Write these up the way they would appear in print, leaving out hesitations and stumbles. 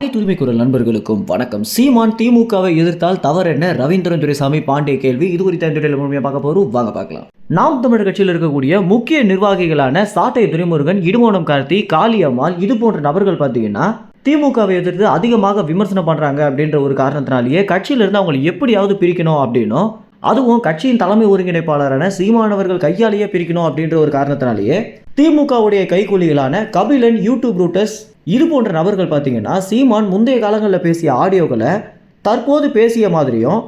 தூய்மை குரல் நண்பர்களுக்கும் வணக்கம். சீமான் திமுகவை எதிர்த்தால் தவறு என்ன? ரவீந்திரன் துரைசாமி பாண்டிய கேள்வி. இது குறித்த இந்த முழுமையாக பார்க்க போறோம். வாங்க பார்க்கலாம். நாம் தமிழர் கட்சியில் இருக்கக்கூடிய முக்கிய நிர்வாகிகளான சாட்டை துரைமுருகன், இடுமோனம் கார்த்தி, காளியம்மாள் இது போன்ற நபர்கள் பார்த்தீங்கன்னா திமுகவை எதிர்த்து அதிகமாக விமர்சனம் பண்றாங்க அப்படின்ற ஒரு காரணத்தினாலேயே கட்சியிலிருந்து அவங்களை எப்படியாவது பிரிக்கணும் அப்படின்னும், அதுவும் கட்சியின் தலைமை ஒருங்கிணைப்பாளரான சீமானவர்கள் கையாலேயே பிரிக்கணும் அப்படின்ற ஒரு காரணத்தினாலேயே திமுகவுடைய கைக்கூலிகளான கபிலன், யூடியூப் ரூட்டர்ஸ் இது போன்ற நபர்கள் பார்த்தீங்கன்னா சீமான் முந்தைய காலங்களில் பேசிய ஆடியோக்களை தற்போது பேசிய மாதிரியும்,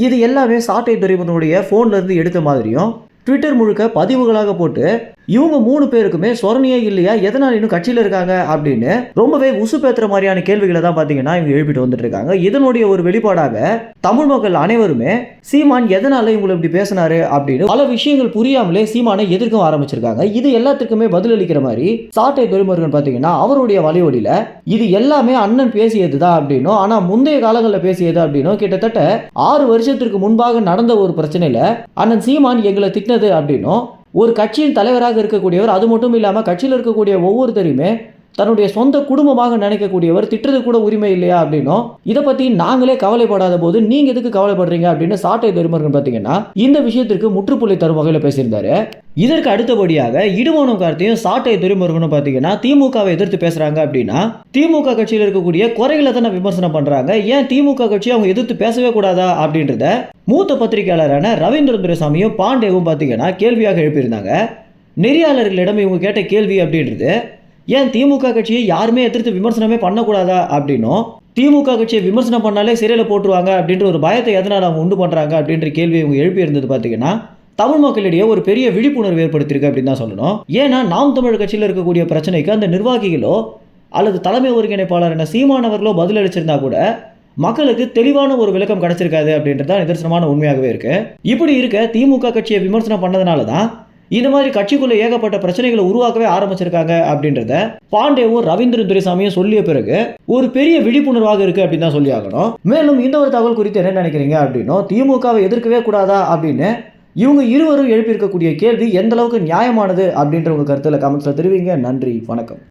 இது எல்லாமே சாட்டை துரைமுருகனுடைய ஃபோன்லேருந்து எடுத்த மாதிரியும் ட்விட்டர் முழுக்க பதிவுகளாக போட்டு இவங்க 3 பேருக்குமே சொரணியே இல்லையா, எதனால் இன்னும் கட்சியில் இருக்காங்க அப்படின்னு ரொம்பவே உசுப்பேத்துற மாதிரியான கேள்விகளை தான் பார்த்தீங்கன்னா இவங்க எழுப்பிட்டு வந்துட்டு இருக்காங்க. இதனுடைய ஒரு வெளிப்பாடாக தமிழ் மக்கள் அனைவருமே சீமான் எதனால இவங்களை இப்படி பேசினாரு அப்படின்னு பல விஷயங்கள் புரியாமலே சீமானை எதிர்க்க ஆரம்பிச்சிருக்காங்க. இது எல்லாத்துக்குமே பதிலளிக்கிற மாதிரி சாட்டை துரைமுருகன் பார்த்தீங்கன்னா அவருடைய வலைவலியில இது எல்லாமே அண்ணன் பேசியது தான் அப்படின்னும், ஆனா முந்தைய காலங்களில் பேசியது அப்படின்னும், கிட்டத்தட்ட 6 வருஷத்திற்கு முன்பாக நடந்த ஒரு பிரச்சனையில அண்ணன் சீமான் எங்களை திட்டினது அப்படின்னும், ஒரு கட்சியின் தலைவராக இருக்கக்கூடியவர், அது மட்டும் இல்லாமல் கட்சியில் இருக்கக்கூடிய ஒவ்வொருத்தரையுமே தன்னுடைய சொந்த குடும்பமாக நினைக்கக்கூடியவர் திட்டுறது கூட உரிமை இல்லையா அப்படின்னும், இதை பற்றி நாங்களே கவலைப்படாத போது நீங்கள் எதுக்கு கவலைப்படுறீங்க அப்படின்னு சாட்டை துரைமுருகன் பார்த்தீங்கன்னா இந்த விஷயத்திற்கு முற்றுப்புள்ளி தரும் வகையில் பேசியிருந்தாரு. இதற்கு அடுத்தபடியாக இடுமோனம் கார்த்தியும் சாட்டை துரைமுருகனும் பார்த்தீங்கன்னா திமுகவை எதிர்த்து பேசுறாங்க அப்படின்னா திமுக கட்சியில் இருக்கக்கூடிய குறைகளை தானே விமர்சனம் பண்றாங்க. ஏன் திமுக கட்சி அவங்க எதிர்த்து பேசவே கூடாதா அப்படின்றத மூத்த பத்திரிகையாளரான ரவீந்திரன் துரைசாமியும் பாண்டேவும் பார்த்தீங்கன்னா கேள்வியாக எழுப்பியிருந்தாங்க. நெறியாளர்களிடம் இவங்க கேட்ட கேள்வி அப்படின்றது, ஏன் திமுக கட்சியை யாருமே எதிர்த்து விமர்சனமே பண்ணக்கூடாதா அப்படின்னும், திமுக கட்சியை விமர்சனம் பண்ணாலே சிறையில் போட்டுருவாங்க அப்படின்ற ஒரு பயத்தை எதனால் அவங்க உண்டு பண்ணுறாங்க அப்படின்ற கேள்வி இவங்க எழுப்பியிருந்தது பார்த்தீங்கன்னா தமிழ் மக்களிடையே ஒரு பெரிய விழிப்புணர்வு ஏற்படுத்தியிருக்கு அப்படின்னு தான் சொல்லணும். ஏன்னா நாம் தமிழர் கட்சியில் இருக்கக்கூடிய பிரச்சனைக்கு அந்த நிர்வாகிகளோ அல்லது தலைமை ஒருங்கிணைப்பாளரான சீமானவர்களோ பதிலளிச்சிருந்தா கூட மக்களுக்கு தெளிவான ஒரு விளக்கம் கிடைச்சிருக்காது அப்படின்றதான் நிதர்சனமான உண்மையாகவே இருக்கு. இப்படி இருக்க திமுக கட்சியை விமர்சனம் பண்ணதுனால தான் இந்த மாதிரி கட்சிக்குள்ள ஏகப்பட்ட பிரச்சனைகளை உருவாக்கவே ஆரம்பிச்சிருக்காங்க அப்படின்றத பாண்டேவும் ரவீந்திரன் துரைசாமியும் சொல்லிய பிறகு ஒரு பெரிய விழிப்புணர்வாக இருக்கு அப்படின்னு தான் சொல்லி ஆகணும். மேலும் இந்த ஒரு தகவல் குறித்து என்ன நினைக்கிறீங்க அப்படின்னும், திமுகவை எதிர்க்கவே கூடாதா அப்படின்னு இவங்க இருவரும் எழுப்பியிருக்கக்கூடிய கேள்வி எந்த அளவுக்கு நியாயமானது அப்படின்ற உங்க கருத்துல கமெண்ட்ஸ்ல தெரிவிங்க. நன்றி, வணக்கம்.